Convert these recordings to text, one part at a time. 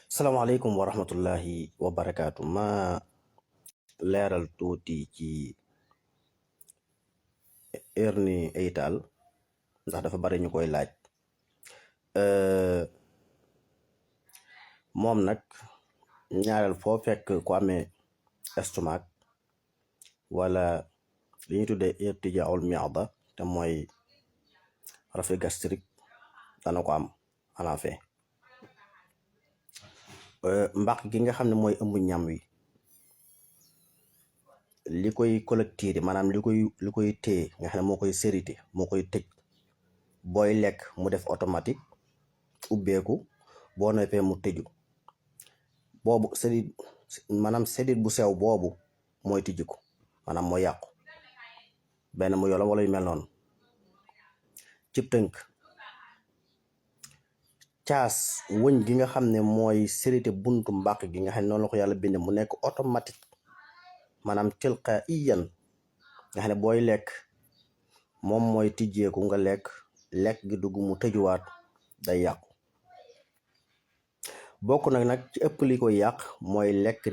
salaamaaleykum wa rahmatullahi wa barakaatu. ma leeral tuuti ci hernie hiatale ndax dafa bari ñu koy laaj. moom nag ñaareel foo fekk ku amee estomac wala li ñuy tuddee irtijaa'ul mi'da te mooy reflux gastrique dana ko am en fait. mbàq gi nga xam ne mooy ëmb ñam wi li koy collecter maanaam li koy téye nga xam ne moo koy sérité moo koy tëj booy lekk mu def automatique ubbeeku boo noppee mu tëju boobu sédit maanaam sédit bu sew boobu mooy tijjiku maanaam mooy yàqu benn mu yolam wala yu mel noonu. cib tënk caas wëñ gi nga xam ne mooy sérité buntu mbàq gi nga xam ne noonu la ko yàlla binde mu nekk automatique maanaam tilqaiyan nga xam ne booy lekk moom mooy tijjeeku nga lekk gi dugg mu tëjuwaat day yàqu. bokk nag ci ëpp li koy yàq mooy lekk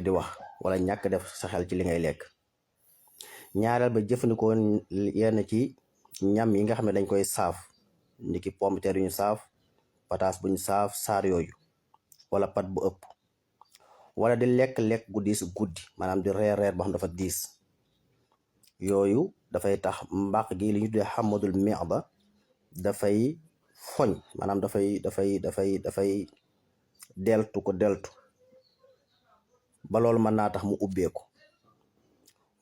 di wax wala ñàkk def sa xel ci li ngay lekk. ñaareel ba jëfandikoo yenn ci ñam yi nga xam ne dañ koy saaf niki pomme de terre yu ñu saaf pataas bu ñu saaf saar yooyu wala pat bu ëpp wala di lekk gu diis guddi maanaam di reer boo xam dafa diis yooyu dafay tax mbàq gi li ñu tuddee xamadul mi'da dafay foñ maanaam dafay deltu ba loolu mën naa tax mu ubbeeku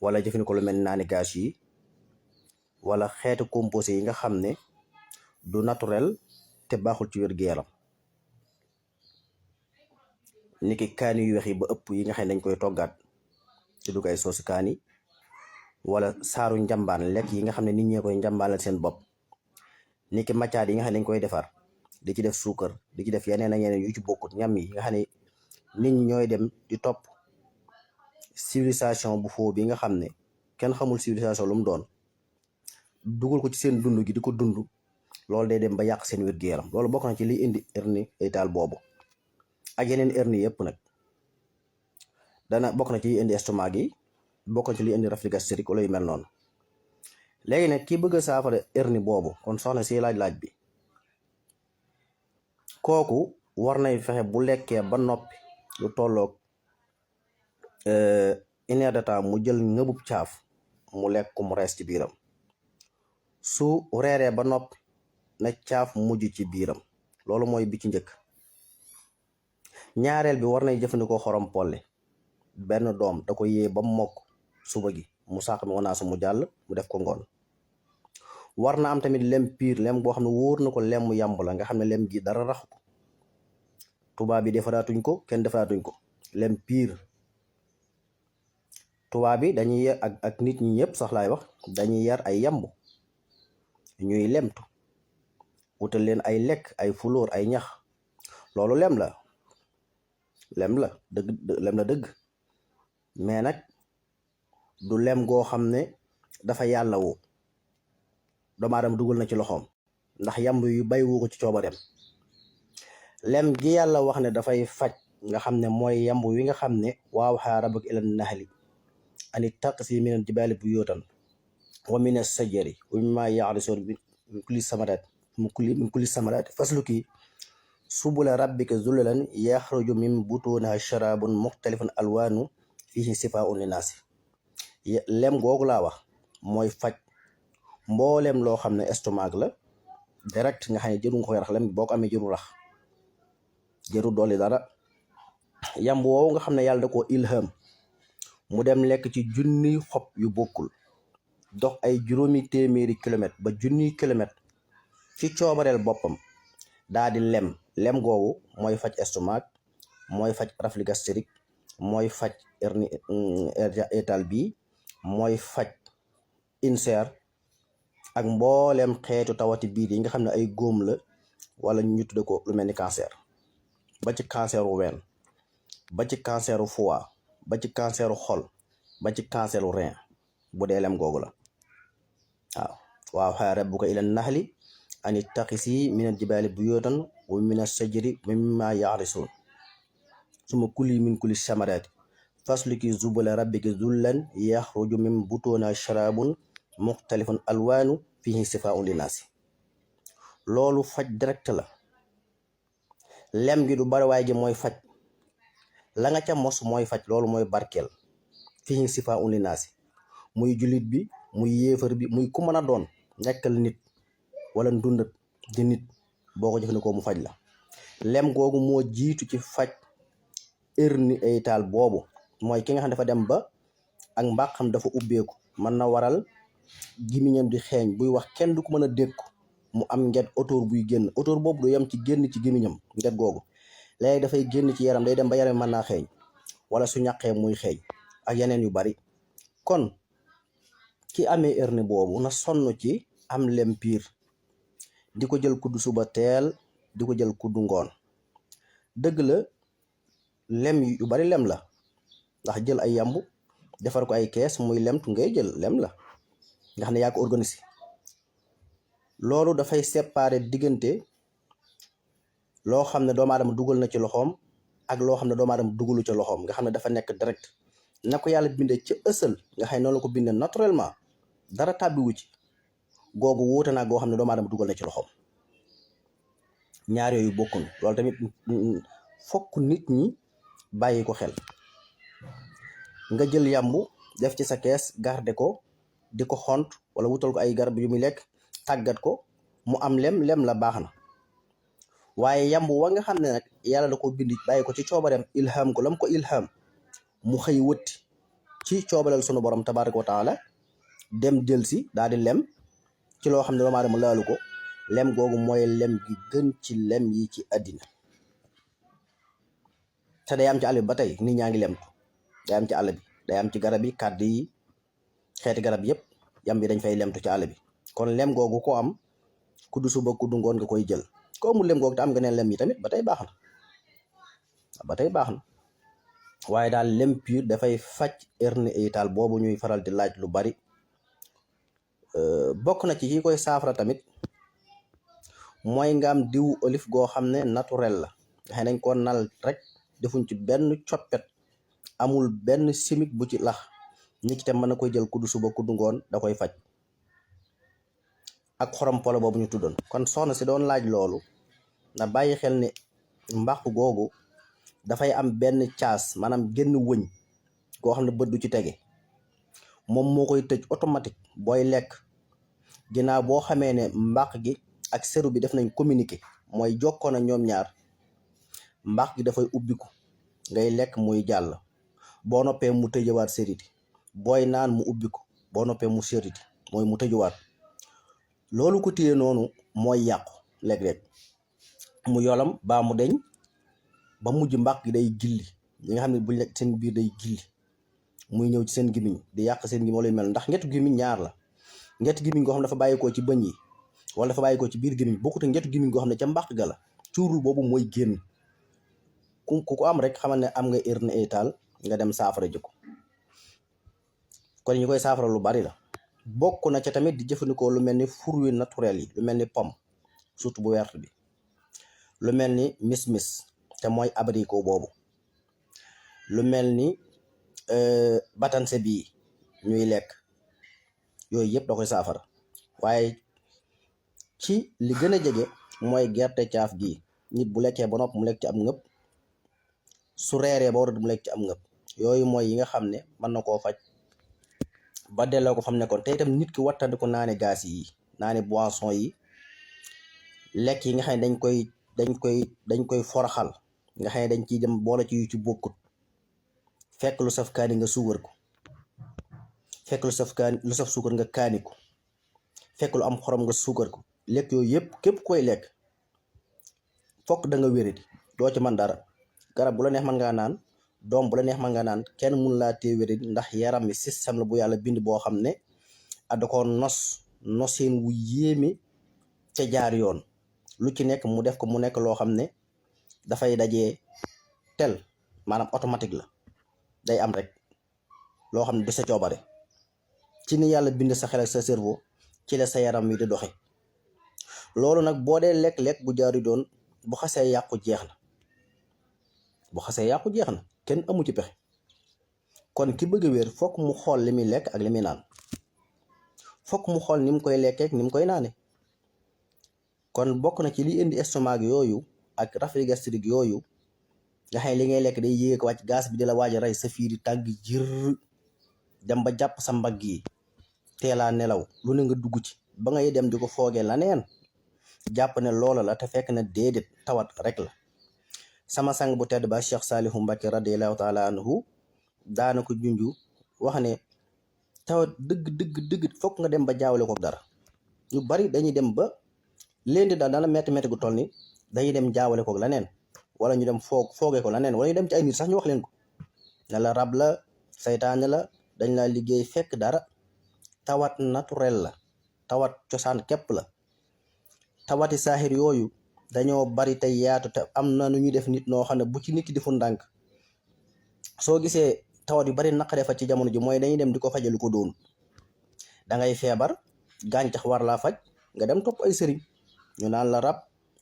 wala jëfandikoo lu mel ni naani gaz yi wala xeetu composé yi nga xam ne du naturel te baaxul ci wér-gu-yaram niki kaani yu weex yi ba ëpp yi nga xam ne dañ koy toggaat ci dugg ay soosi kaani wala saaru njambaan lekk yi nga xam ne nit ñee koy njambaanal seen bopp niki maccaat yi nga xam ne dañ koy defar di ci def suukar di ci def yeneen ak yeneen yu ci bokkut ñam yi nga xam ne nit ñi ñooy dem di topp civilisation bu foo bi nga xam ne kenn xamul civilisation lu mu doon dugal ko ci seen dund gi di ko dund loolu day dem ba yàq seen wér-gu-yaram loolu bokk na ci liy indi hernie hiatale boobu ak yeneen hernie yëpp nag dana bokk na ci liy indi estomac yi bokk na ci liy indi reflux gastrique wala yu mel noonu. léegi nag ki bëgg a saafara hernie boobu kon soxna si laaj bi kooku war nay fexe bu lekkee ba noppi lu tolloog 1 heure de temps mu jël ngëbub caaf mu lekk ko mu rees ci biiram su reeree ba noppi na caaf mujj ci biiram loolu mooy bi ci njëkk. ñaareel bi war nay jëfandikoo xorom polle benn doom da ko yee ba mokk suba gi mu sàq mi wanaasu mu jàll mu def ko ngoon. war na am tamit lem piir lem boo xam ne wóor na ko lem mu yàmb la nga xam ne lem gi dara raxu ko tubaab bi defaraatuñ ko kenn defaraatuñ ko lem piir. tubaab bi dañuy yar ak nit ñi ñëpp sax laay wax dañuy yar ay yamb ñuy lemtu wutal leen ay lekk ay fulóor ay ñax loolu lem la dëgg mais nag du lem goo xam ne dafa yàlla woo doomu aadama dugal na ci loxoom ndax yamb yu bay wu ko ci coobareem. lem gi yàlla wax ne dafay faj nga xam ne mooy yamb wi nga xam ne waaw xaa rabbuka ilan nahli ani taqsi min al jibaali buyuutan wa min as-sajari wa mimmaa ya'rushun min kulli samaraati fasluki subula rabbika zululan yaxruju min butunihaa sharaabun muxtalifun alwaanu fiihi shifaa'un linnaasi. lem googu laa wax mooy faj mboolem loo xam ne estomac la direct nga xam ne jëru nga koy rax lem boo ko amee jëru dolli dara. yamb woowu nga xam ne yàlla da koo ilham mu dem lekk ci junniy xob yu bokkul dox ay juróomi téeméeri kilomètre ba junniy kilomètre ci coobareel boppam daa di lem googu mooy faj estomac mooy faj reflux gastrique mooy faj hernie hiatale bi mooy faj ulcère ak mboolem xeetu tawati biir yi nga xam ne ay góom la wala ñu tudde ko lu mel ni cancer ba ci canceru ween ba ci canceru foie ba ci canceru xol ba ci canceru rein bu dee lem googu la waaw. wa awhaa rabbuka ila nahli an ittaxisi min aljibaali buyuutan wa min ashajari wa mimma yaxrisuun summa kuli min kulli samaraati fasluki zubula rabbiki zullan yaxruju min butuunihaa sharaabun muxtalifun alwaanu fiihi sifaa'un linnaasi. loolu faj direct la. lem gi du bari waay gi mooy faj, la nga ca mos mooy faj, loolu mooy barkeel. fiihi sifaa'un linnaasi, muy jullit bi muy yéefar bi muy ku mën a doon nekkal nit wala ndundat di nit, boo ko jëfandikoo mu faj la. lem googu moo jiitu ci faj hernie hiatale boobu, mooy ki nga xam dafa dem ba ak mbàqam dafa ubbeeku, mën na waral gimiñam di xeeñ, buy wax kenn du ko mën a dékku, mu am nget otóor buy génn. otóor boobu du yem ci génn ci gimiñam, nget googu léegi dafay génn ci yaram, day dem ba yaram mën naa xeeñ, wala su ñaqee muy xeeñ ak yeneen yu bari. kon ki amee hernie boobu na sonn ci am lem piir, di ko jël kuddu suba teel, di ko jël kuddu ngoon. dëgg la lem yu bari lem la, ndax jël ay yamb defar ko ay kees muy lemtu ngay jël lem la nga xam ne yaa ko organisé. loolu dafay séparer diggante loo xam ne doomu aadama dugal na ci loxoom ak loo xam ne doomu aadama dugalu ca loxoom, nga xam ne dafa nekk direct na ko yàlla bindee ca ësal, nga xam ne noonu la ko bindee naturellement, dara tàbbiwu ci. googu wuute naa goo xam ne doomu aadama dugal na ci loxoom. ñaar yooyu bokkul. loolu tamit fokk nit ñi bàyyi ko xel. nga jël yàmbu def ci sa kees garde ko, di ko xont wala wutal ko ay garab yu muy lekk, tàggat ko mu am lem la, baax na. waaye yàmbu wa nga xam ne nag yàlla da ko bind bàyyi ko ci coobareem, ilham ko lam ko ilham, mu xëy wëtti ci coobaleel sunu borom tabaraka wa taala, dem jël si daal di lem ci loo xam ne doomu aadama laalu ko. lem googu mooy lem gi gën ci lem yi ci àddina. te day am ci àll bi ba tey, nit ñaa ngi lemtu, day am ci àll bi, day am ci garab yi, kàdd yi, xeeti garab yëpp yam bi dañ fay lemtu ci àll bi. kon lem googu ko am kuddu suba kuddu ngoon nga koy jël. ko amul lem googu te am nga neen lem yi tamit ba tey baax na. waaye daal lem pur dafay faj hernie hiatale boobu ñuy faral di laaj lu bari. bokk na ci yi koy saafara tamit mooy nga am diwu olive goo xam ne naturel la, nga xam ne dañ ko nal rek, defuñ ci benn coppet, amul benn chimique bu ci lax. nit ki tam mën na koy jël kuddu suba kuddu ngoon, da koy faj. ak xorom polo boobu ñu tuddoon. kon soxna si doon laaj loolu na bàyyi xel ne mbàq googu dafay am benn caas, maanaam génn wëñ goo xam ne bët du ci tege, moom moo koy tëj automatique booy lekk. ginnaaw boo xamee ne mbàq gi ak seru bi def nañ communiqué, mooy jokkoo na ñoom ñaar, mbàq gi dafay ubbiku, ngay lekk muy jàll. boo noppee mu tëjëwaat sériti, booy naan mu ubbiku, boo noppee mu sériti, mooy mu tëjuwaat. loolu ko téye noonu mooy yàqu léeg-léeg mu yolam baa mu deñ ba mujj mbàq gi day gilli. ñi nga xam ne buñ lekk seen biir day gilli, muy ñëw ci seen gimiñ di yàq seen gimiñ wala yu mel, ndax ngetu gimiñ ñaar la. ngetu gimiñ goo xam ne dafa bàyyikoo ci bëñ yi wala dafa bàyyikoo ci biir gimiñ, bokkut ak ngetu gimiñ goo xam ne ca mbàq ga la, cuurul boobu mooy génn. ku ko am rek xamal ne am nga hernie hiatale, nga dem saafara ji ko. kon ñu koy saafara lu bari la. bokk na ca tamit di jëfandikoo lu mel ni fruits naturels yi, lu mel ni pomme, surtout bu wert bi, lu mel ni mis-mis te mooy abricot boobu, lu mel ni batanse bii ñuy lekk, yooyu yëpp da koy saafara. waaye ci li gën a jege mooy gerte caaf gii, nit bu lekkee ba nopp mu lekk ci am ngëpp, su reeree ba war mu lekk ci am ngëpp. yooyu mooy yi nga xam ne mën na koo faj ba delloo ko fam nekkoon. te itam nit ki wattandi ko naane gaas yi, naane boisson yi, lekk yi nga xam ne dañ koy foroxal, nga xam ne dañ ciy dem boole ci yu ci bokkut. fekk lu saf kaani nga suukar ko, fekk lu saf suukar nga kaani ko, fekk lu am xorom nga suukar ko. lekk yooyu yëpp képp koy lekk fokk da nga wéradi, doo ci man dara. garab bu la neex mën ngaa naan, doom bu la neex mën nga naan, kenn mun laa tee wéradi, ndax yaram mi système la bu yàlla bind boo xam ne da ko nosin wu yéeme ca jaar yoon. lu ci nekk mu def ko mu nekk loo xam ne dafay dajee tel, maanaam automatique la, day am rek loo xam ne du sa coobare. ci ni yàlla bind sa xel ak sa cerveau ci la sa yaram wi di doxe loolu nag boo dee lekk-lekk bu jaaru doon bu xasee yàqu jeex na bu xasee yàqu jeex na kenn amu ci pexe kon ki bëgg a wér fokk mu xool li muy lekk ak li muy naan fokk mu xool ni mu koy lekkee ak ni mu koy naane kon bokk na ci li indi estomac yooyu ak reflux gastrique yooyu nga xam ne li ngay lekk day yéeg ko wàcc gaz bi di la waaj a rey sa fiir yi tàng jër dem ba jàpp sa mbagg yi teelaa nelaw lu ne nga dugg ci ba ngay dem di ko foogee la neen jàpp ne loola la te fekk na déedéet tawat rek la sama sang bu tedd ba Cheikh Saalihu Mbacke radiallahu taala anhu daana ko junju wax ne tawat dëgg fokk nga dem ba jaawale ko dara ñu bari dañuy dem ba leen di daal dana metti gu toll ni dañuy dem jaawale ko la neen wala ñu dem foogee ko la neen wala ñu dem ci ay nit sax ñu wax leen ko ne la rab la saytaane la dañ laa liggéey fekk dara tawat naturel la tawat cosaan képp la tawati saaxir yooyu dañoo bari te yaatu te am na nu ñuy def nit noo xam ne bu ci nit ki defu ndànk soo gisee tawat yu bari naqaree fa ci jamono ji mooy dañuy dem di ko fajalu ko doon da ngay feebar gàncax war laa faj nga dem topp ay sëriñ ñu naan la rab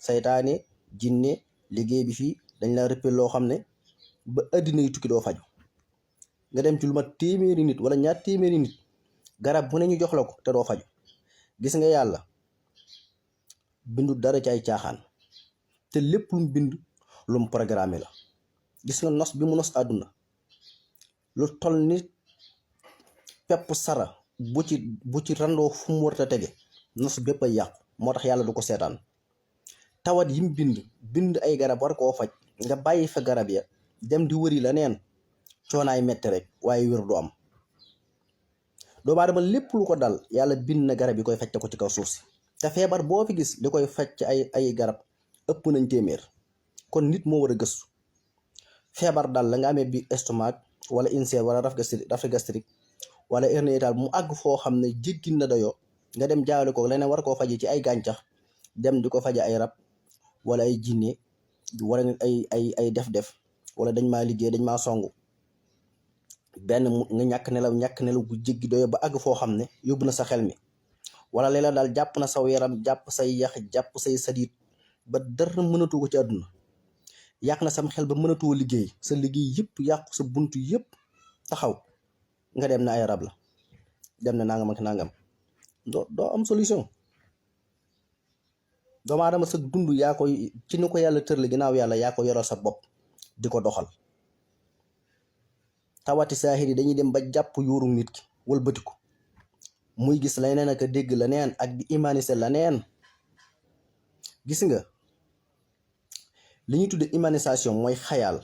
saytaane jinne liggéey bi fii dañ la rëppel loo xam ne ba addina yu tukki doo faju nga dem ci lu mat téeméeri nit wala ñaar téeméeri nit garab bu ne ñu jox la ko te doo faju gis nga yàlla bindu dara ci ay caaxaan te lépp lu mu bind lu mu programme la gis nga nos bi mu nos àdduna lu toll ni pepp sara bu ci randoo fu mu warta tege nos bépp ay yàqu moo tax yàlla du ko seetaan tawat yim bind ay garab war koo faj nga bàyyi fa garab ya dem di wëri la neen coonaay metti rek waaye wér du am doomu aadama lépp lu ko dal yàlla bind na garab yi koy faj te ko ci kaw suuf si te feebar boo fi gis li koy faj ci ay garab ëpp nañ téeméer kon nit moo war a gëstu feebar dal la nga amee bi estomac wala ulcère wala reflux gastrique wala hernie hiatale mu àgg foo xam ne jéggi na dayoo nga dem jaawale ko leneen war koo faji ci ay gàncax dem di ko faja ay rab wala ay jinne wala ay def-def wala dañ maa liggéey dañ maa songu benn nga ñàkk nelaw gu jéggi doyo ba àgg foo xam ne yóbbu na sa xel mi wala léeg-léeg daal jàpp na saw yaram jàpp say yax jàpp say sadiit ba dara mënatoo ko ci àdduna yàq na sam xel ba mënatoo liggéey sa liggéey yëpp yàqu sa buntu yëpp taxaw nga dem na ay rab la dem na nangam ak nangam doo am solution doomu aadama sa dund yaa koy ci ni ko yàlla tërle ginnaaw yàlla yaa ko yoral sa bopp di ko doxal tawati saaxir yi dañuy dem ba jàpp yuuru nit ki wëlbati ko muy gis leneen ak a dégg leneen ak di humaniser leneen gis nga li ñuy tudde humanisation mooy xayaal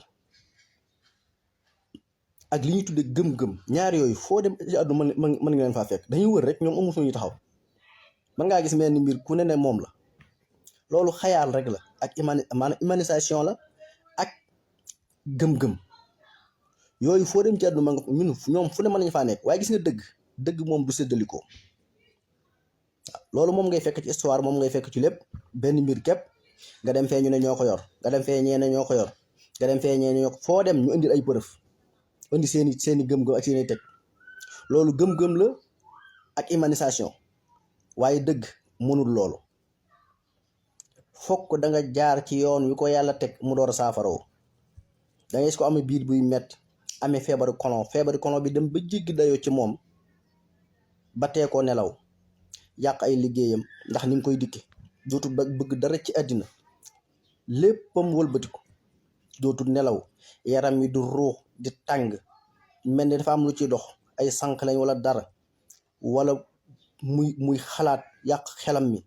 ak li ñuy tudde gëm-gëm ñaar yooyu foo dem ci àdduna mën nga leen faa fekk dañuy wër rek ñoom amu suñu taxaw mën ngaa gis mel ni mbir ku ne moom la loolu xayaal rek la ak maanaam humanisation la ak gëm-gëm yooyu foo dem ci àdduna ñoom fu ne mën nañu faa nekk waaye gis nga dëgg moom du séddalikoo loolu moom ngay fekk ci histoire moom ngay fekk ci lépp benn mbir képp nga dem fee ñu ne ñoo ko yor nga dem fee ñee ne ñoo ko yor nga dem fee ñee ne ñoo ko foo dem ñu indil ay preuve indi seeni gëm-gëm ak seeni teg loolu gëm-gëm la ak humanisation waaye dëgg mënul loolu fokk da nga jaar ci yoon wi ko yàlla teg mu door a saafaroo da ngay gis ko amee biir buy metti amee feebaru colon bi dem ba jéggi dayoo ci moom ba tee koo nelaw yàq ay liggéeyam ndax ni nga koy dikke dootul bëgg dara ci àddina léppam wëlbatiku dootul nelaw yaram wi du ruux di tàng mel ni dafa am lu ciy dox ay sànq lañ wala dara wala muy xalaat yàq xelam mi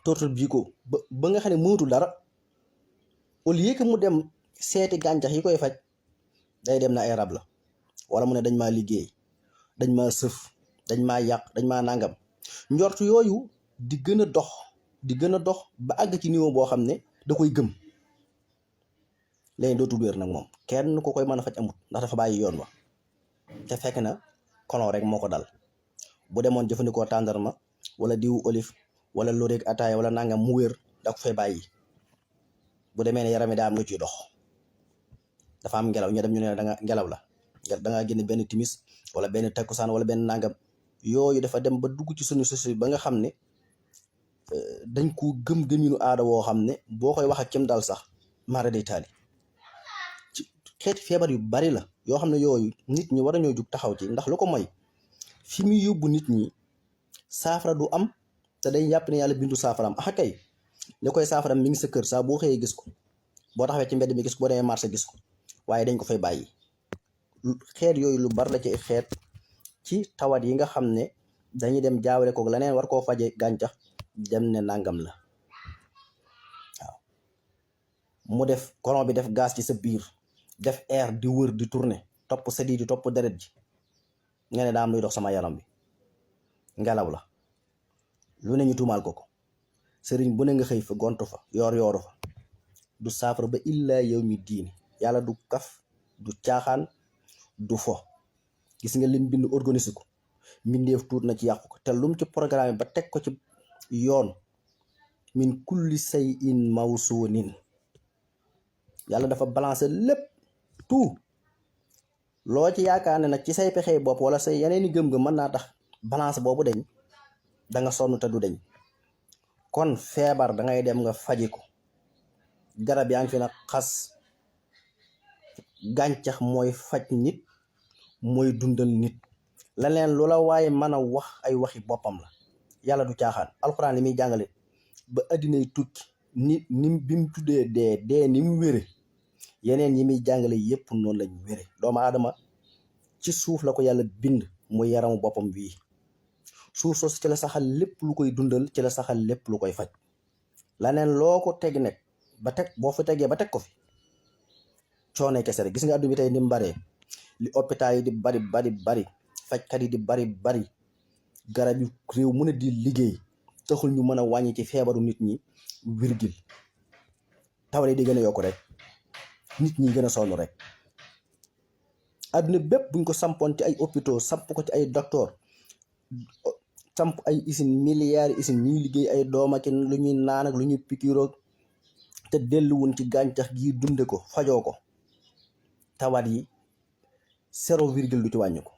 tootul bii ko ba nga xam ne mënatul dara au lieu que mu dem seeti gàncax yi koy faj day dem na ay rab la wala mu ne dañ maa liggéey dañ maa sëf dañ maa yàq dañ maa nangam njort yooyu di gën a dox ba àgg ci niveau boo xam ne da koy gëm léegi dootul wér nag moom kenn ku koy mën a faj amut ndax dafa bàyyi yoon wa te fekk na colon rek moo ko dal bu demoon jëfandikoo tàndarma wala diwu olive wala loreeg ataaya wala nangam mu wér da ko fay bàyyi bu demee ne yaram daa am lu ciy dox dafa am ngelaw ñu dem ñu ne danga ngelaw la dangaa génn benn timis wala benn takkusaan wala benn nangam yooyu dafa dem ba dugg ci suñu société ba nga xam ne dañ ko gëm-gëminu aada woo xam ne boo koy wax ak kem daal sax maara day taali ci xeeti feebar yu bari la yoo xam ne yooyu nit ñi war a ñoo jug taxaw ci ndax lu ko mooy fi muy yóbbu nit ñi saafara du am te day yàpp ne yàlla bindu saafaraam axa kay li koy saafaraam mi ngi sa kër saa boo xëyee gis ko boo taxawee ci mbedd mi gis ko boo demee marché gis ko waaye dañ ko fay bàyyi xeet yooyu lu bari la ci xeet ci tawat yi nga xam ne dañuy dem jaawale ko leneen war koo faje gàncax dem ne nangam la waaw mu def colon bi def gaz ci sa biir def air di wër di tourner topp sedi di topp deret ji nga ne daa am luy dox sama yaram bi ngelaw la lu ne ñu tuumaal ko sëriñ bu ne nga xëy fa gontu fa yooru fa du saafara ba illaa yow mi diini yàlla du kaf du caaxaan du fo gis nga lim bind organise ko mbindeef tuut na ci yàqu ko te lum ci programme ba teg ko ci yoon min kulli say in mawsuunin yàlla dafa balancer lépp tout loo ci yaakaar ne nag ci say pexey bopp wala say yeneen i gëm-gëm mën naa tax balance boobu deñ da nga sonn te du deñ kon feebar da ngay dem nga faji ko garab yaa ngi fi nag xas gàncax mooy faj nit mooy dundal nit leneen loola waaye mën a wax ay waxi boppam la yàlla du caaxaan alxuraan li muy jàngale ba addinay tukki nit ni bi mu tuddee dee ni mu wére yeneen yi muy jàngale yépp noonu lañ wére doomu aadama ci suuf la ko yàlla bind muy yaramu boppam bii suuf soosu ci la saxal lépp lu koy dundal ci la saxal lépp lu koy faj leneen loo ko teg nekk ba teg boo fa tegee ba teg ko fi coone kese rek gis nga àdduna bi tey ni mu baree li hôpital yi di bari fajkat yi di bari garab yu réew mu ne di liggéey taxul ñu mën a wàññi ci feebaru nit ñi virgule tawale di gën a yokku rek nit ñi gën a sonn rek àdduna bépp buñ ko sampoon ci ay hôpitaux samp ko ci ay docteur samp ay usine milliards usine ñuy liggéey ay doom ak lu ñuy naan ak lu ñuy pikiroog te delluwun ci gàncax gi dunde ko fajoo ko tawat yi 0,0 du ci wàññi ko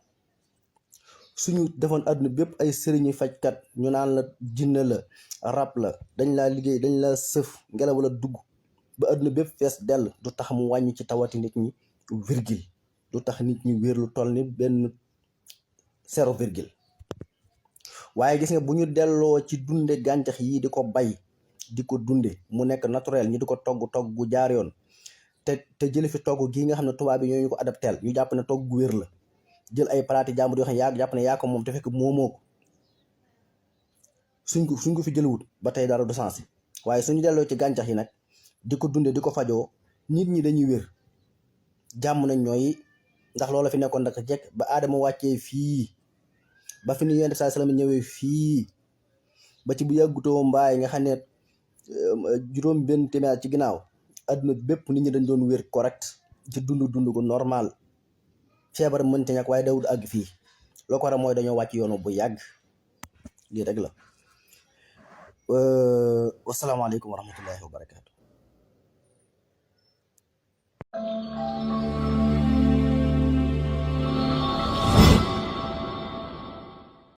suñu defoon àdduna bépp ay sëriñi fajkat ñu naan la jinne la rab la dañ laa liggéey dañ laa sëf ngelaw la dugg ba àdduna bépp fees dell du tax mu wàññi ci tawati nit ñi virgule du tax nit ñi wér lu toll ni benn 0,0 waaye gis nga bu ñu delloo ci dunde gàncax yi di ko bay di ko dunde mu nekk naturel ñi di ko togg gu jaar yoon te jële fi togg gii nga xam ne tubaab bi ñoo ñu ko adapteel ñu jàpp ne togg gu wér la jël ay palaati jàmbur yoo xam ne yaa jàpp ne yaa ko moom te fekk moomoo ko suñ ko fi jëlawut ba tey dara du sens waaye suñu delloo ci gàncax yi nag di ko dunde di ko fajoo nit ñi dañuy wér jàmm nañ ñooy ndax loola fi nekkoon naka jekk ba aadama wàccee fii ba fi ni yonent saa salaam ñëwee fii ba ci bu yàggutoo mbaay nga xam ne juróom benn téeméer ci ginnaaw adduna bépp nit ñi dañ doon wér correct ci dund gu normal feebar mënta ñàkk waaye dawul àgg fii loo ko war a mooy dañoo wàcc yoonu bu yàgg lii rek la wasalaamaaleykum wa rahmatullahi wa barakatu